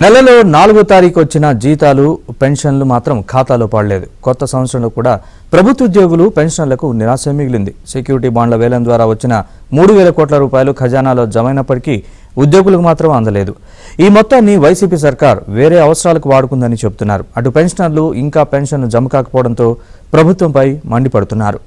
నెలలో 4వ తారీఖు వచ్చిన జీతాలు పెన్షన్లు మాత్రం ఖాతాలో పడలేదు. కొత్త సంవత్సరంలో కూడా ప్రభుత్వ ఉద్యోగులు పెన్షన్లకు నిరాశ మిగిలింది. సెక్యూరిటీ బాండ్ల వేలం ద్వారా వచ్చిన 3,000 కోట్ల రూపాయలు ఖజానాలో జమైనప్పటికీ ఉద్యోగులకు మాత్రం అందలేదు. ఈ మొత్తాన్ని వైసీపీ సర్కార్ వేరే అవసరాలకు వాడుకుందని చెబుతున్నారు. అటు పెన్షనర్లు ఇంకా పెన్షన్లు జమ కాకపోవడంతో ప్రభుత్వంపై మండిపడుతున్నారు.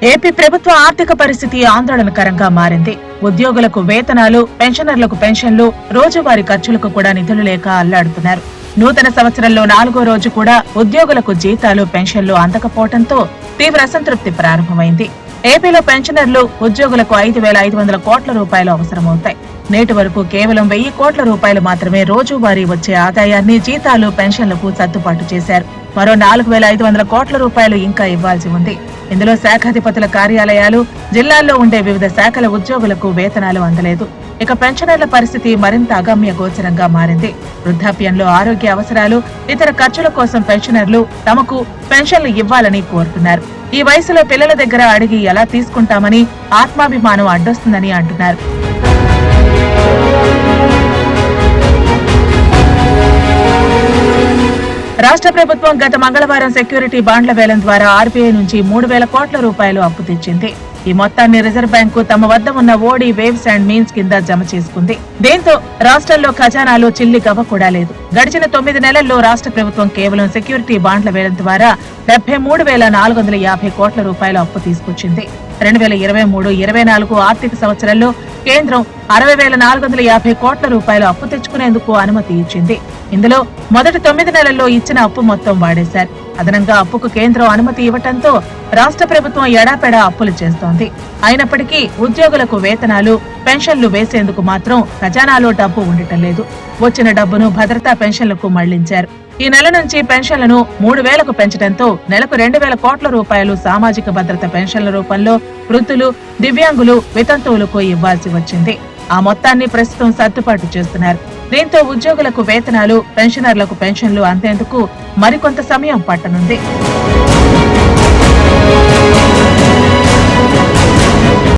ఏపీ ప్రభుత్వ ఆర్థిక పరిస్థితి ఆందోళనకరంగా మారింది. ఉద్యోగులకు వేతనాలు, పెన్షనర్లకు పెన్షన్లు, రోజువారీ ఖర్చులకు కూడా నిధులు లేక అల్లాడుతున్నారు. నూతన సంవత్సరంలో 4వ రోజు కూడా ఉద్యోగులకు జీతాలు, పెన్షన్లు అందకపోవడంతో తీవ్ర అసంతృప్తి ప్రారంభమైంది. ఏపీలో పెన్షనర్లు, ఉద్యోగులకు 5,500 కోట్ల రూపాయలు అవసరమవుతాయి. నేటి వరకు కేవలం 1,000 కోట్ల రూపాయలు మాత్రమే రోజువారీ వచ్చే ఆదాయాన్ని జీతాలు, పెన్షన్లకు సర్దుబాటు చేశారు. మరో 4,500 కోట్ల రూపాయలు ఇంకా ఇవ్వాల్సి ఉంది. ఇందులో శాఖాధిపతుల కార్యాలయాలు, జిల్లాల్లో ఉండే వివిధ శాఖల ఉద్యోగులకు వేతనాలు అందలేదు. ఇక పెన్షనర్ల పరిస్థితి మరింత అగమ్య గోచరంగా మారింది. వృద్ధాప్యంలో ఆరోగ్య అవసరాలు, ఇతర ఖర్చుల కోసం పెన్షనర్లు తమకు పెన్షన్లు ఇవ్వాలని కోరుతున్నారు. ఈ వయసులో పిల్లల దగ్గర అడిగి ఎలా తీసుకుంటామని ఆత్మాభిమానం అడ్డొస్తుందని అంటున్నారు. రాష్ట్ర ప్రభుత్వం గత మంగళవారం సెక్యూరిటీ బాండ్ల వేలం ద్వారా ఆర్బీఐ నుంచి 3,000 కోట్ల రూపాయలు అప్పు తెచ్చింది. ఈ మొత్తాన్ని రిజర్వ్ బ్యాంకు తమ వద్ద ఉన్న ఓడి వేవ్స్ అండ్ మీన్స్ కింద జమ చేసుకుంది. దీంతో రాష్ట్రంలో ఖజానాలో చిల్లి గవ్వ కూడా లేదు. గడిచిన 9 నెలల్లో రాష్ట్ర ప్రభుత్వం కేవలం సెక్యూరిటీ బాండ్ల వేలం ద్వారా 73,450 కోట్ల రూపాయలు అప్పు తీసుకొచ్చింది. 2023-24 ఆర్థిక సంవత్సరంలో కేంద్రం 60,450 కోట్ల రూపాయలు అప్పు తెచ్చుకునేందుకు అనుమతి ఇచ్చింది. ఇందులో మొదటి 9 నెలల్లో ఇచ్చిన అప్పు మొత్తం వాడేశారు. అదనంగా అప్పుకు కేంద్రం అనుమతి ఇవ్వటంతో రాష్ట్ర ప్రభుత్వం ఎడాపెడా అప్పులు చేస్తోంది. అయినప్పటికీ ఉద్యోగులకు వేతనాలు, పెన్షన్లు వేసేందుకు మాత్రం ఖజానాలో డబ్బు ఉండటం లేదు. వచ్చిన డబ్బును భద్రతా పెన్షన్లకు మళ్లించారు. ఈ నెల నుంచి పెన్షన్లను 3,000కు పెంచడంతో నెలకు 2,000 కోట్ల రూపాయలు సామాజిక భద్రత పెన్షన్ల రూపంలో వృద్ధులు, దివ్యాంగులు, వితంతువులకు ఇవ్వాల్సి వచ్చింది. ఆ మొత్తాన్ని ప్రస్తుతం సర్దుబాటు చేస్తున్నారు. దీంతో ఉద్యోగులకు వేతనాలు, పెన్షనర్లకు పెన్షన్లు అందేందుకు మరికొంత సమయం పట్టనుంది.